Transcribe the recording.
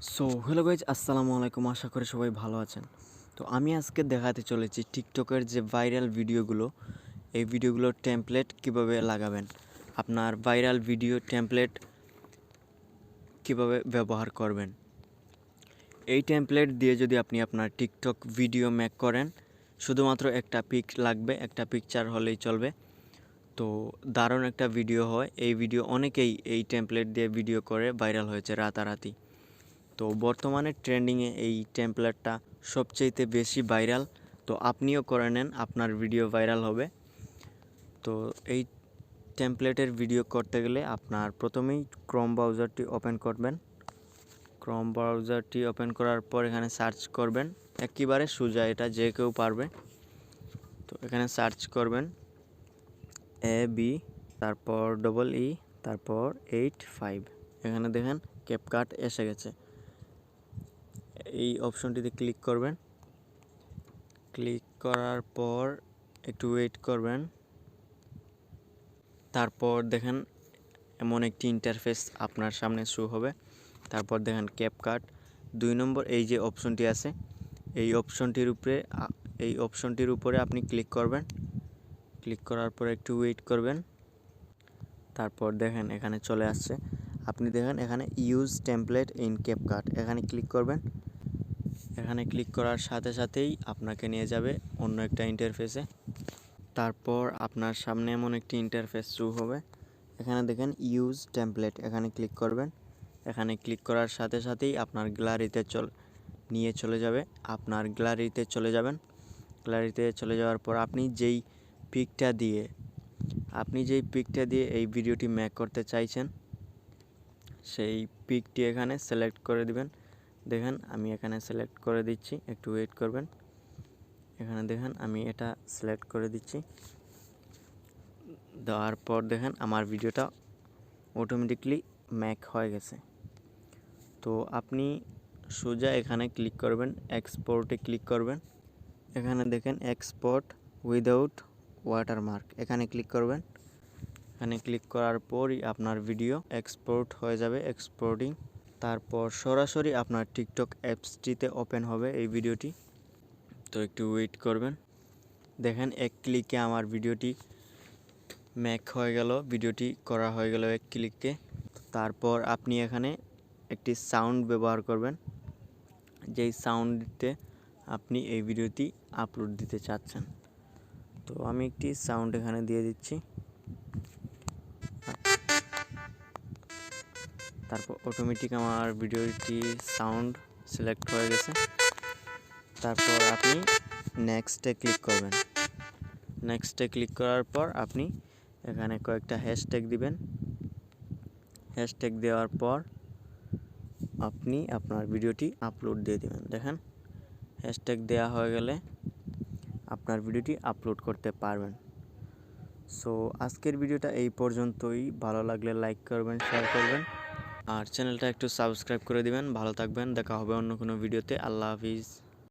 So hello guys, আসসালামু আলাইকুম। আশা করি সবাই ভালো আছেন। তো আমি আজকে দেখাতে চলেছি টিকটকের যে ভাইরাল ভিডিওগুলো, এই ভিডিওগুলোর টেমপ্লেট কিভাবে লাগাবেন, আপনার ভাইরাল ভিডিও টেমপ্লেট কিভাবে ব্যবহার করবেন। এই টেমপ্লেট দিয়ে যদি আপনি আপনার টিকটক ভিডিও মেক করেন, শুধুমাত্র একটা পিক লাগবে, একটা পিকচার হলেই চলবে। তো দারুণ একটা ভিডিও হয়। এই ভিডিও অনেকেই এই টেমপ্লেট দিয়ে ভিডিও করে ভাইরাল হয়েছে রাতারাতি। তো বর্তমানে ট্রেন্ডিংয়ে এই টেমপ্লেটটা সবচেয়ে বেশি ভাইরাল। তো আপনিও করে নেন, আপনার ভিডিও ভাইরাল হবে। তো এই টেমপ্লেটের ভিডিও করতে গেলে আপনার প্রথমেই ক্রোম ব্রাউজারটি ওপেন করবেন। ক্রোম ব্রাউজারটি ওপেন করার পর এখানে সার্চ করবেন, একেবারে সোজা, এটা যে কেউ পারবে। তো এখানে সার্চ করবেন AB, তারপর EE, তারপর 85। এখানে দেখেন ক্যাপকাট এসে গেছে। এই অপশনটিতে ক্লিক করবেন। ক্লিক করার পর একটু ওয়েট করবেন। তারপর দেখেন এমন একটি ইন্টারফেস আপনার সামনে শো হবে। তারপর দেখেন ক্যাপকাট 2 নম্বর এই যে অপশনটি আছে, এই অপশনটির উপরে আপনি ক্লিক করবেন। ক্লিক করার পর একটু ওয়েট করবেন। তারপর দেখেন এখানে চলে আসছে। আপনি দেখেন এখানে ইউজ টেমপ্লেট ইন ক্যাপকাট, এখানে ক্লিক করবেন। এখানে ক্লিক করার সাথে সাথেই আপনাকে নিয়ে যাবে অন্য একটা ইন্টারফেসে। তারপর আপনার সামনে এমন একটি ইন্টারফেস শো হবে। এখানে দেখেন ইউজ টেমপ্লেট, এখানে ক্লিক করবেন। এখানে ক্লিক করার সাথে সাথেই আপনার গ্যালারিতে নিয়ে চলে যাবে। আপনার গ্যালারিতে চলে যাবেন। গ্যালারিতে চলে যাওয়ার পর আপনি যেই পিকটা দিয়ে এই ভিডিওটি মেক করতে চাইছেন, সেই পিকটি এখানে সিলেক্ট করে দিবেন। দেখেন আমি এখানে সিলেক্ট করে দিচ্ছি, একটু ওয়েট করবেন। এখানে দেখেন আমি এটা সিলেক্ট করে দিচ্ছি। দেওয়ার পর দেখেন আমার ভিডিওটা অটোমেটিকলি মেক হয়ে গেছে। তো আপনি সোজা এখানে ক্লিক করবেন, এক্সপোর্টে ক্লিক করবেন। এখানে দেখেন এক্সপোর্ট উইদাউট ওয়াটারমার্ক, এখানে ক্লিক করবেন। এখানে ক্লিক করার পরই আপনার ভিডিও এক্সপোর্ট হয়ে যাবে, এক্সপোর্টিং। তারপর সরাসরি আপনার টিকটক অ্যাপসটিতে ওপেন হবে এই ভিডিওটি। তো একটু ওয়েট করবেন। দেখেন এক ক্লিকে আমার ভিডিওটি মেক হয়ে গেল, ভিডিওটি করা হয়ে গেল এক ক্লিকে। তারপর আপনি এখানে একটি সাউন্ড ব্যবহার করবেন, যেই সাউন্ডতে আপনি এই ভিডিওটি আপলোড দিতে চাচ্ছেন। তো আমি একটি সাউন্ড এখানে দিয়ে দিচ্ছি। তারপর অটোমেটিক আমার ভিডিওটি সাউন্ড সিলেক্ট হয়ে গেছে। তারপর আপনি নেক্সটে ক্লিক করবেন। নেক্সটে ক্লিক করার পর আপনি এখানে কয়েকটা হ্যাশট্যাগ দিবেন। হ্যাশট্যাগ দেওয়ার পর আপনি আপনার ভিডিওটি আপলোড দিয়ে দেবেন। দেখেন হ্যাশট্যাগ দেওয়া হয়ে গেলে আপনার ভিডিওটি আপলোড করতে পারবেন। সো আজকের ভিডিওটা এই পর্যন্তই। ভালো লাগলে লাইক করবেন, শেয়ার করবেন, আর চ্যানেলটা একটু সাবস্ক্রাইব করে দিবেন। ভালো থাকবেন, দেখা হবে অন্য কোনো ভিডিওতে। আল্লাহ হাফিজ।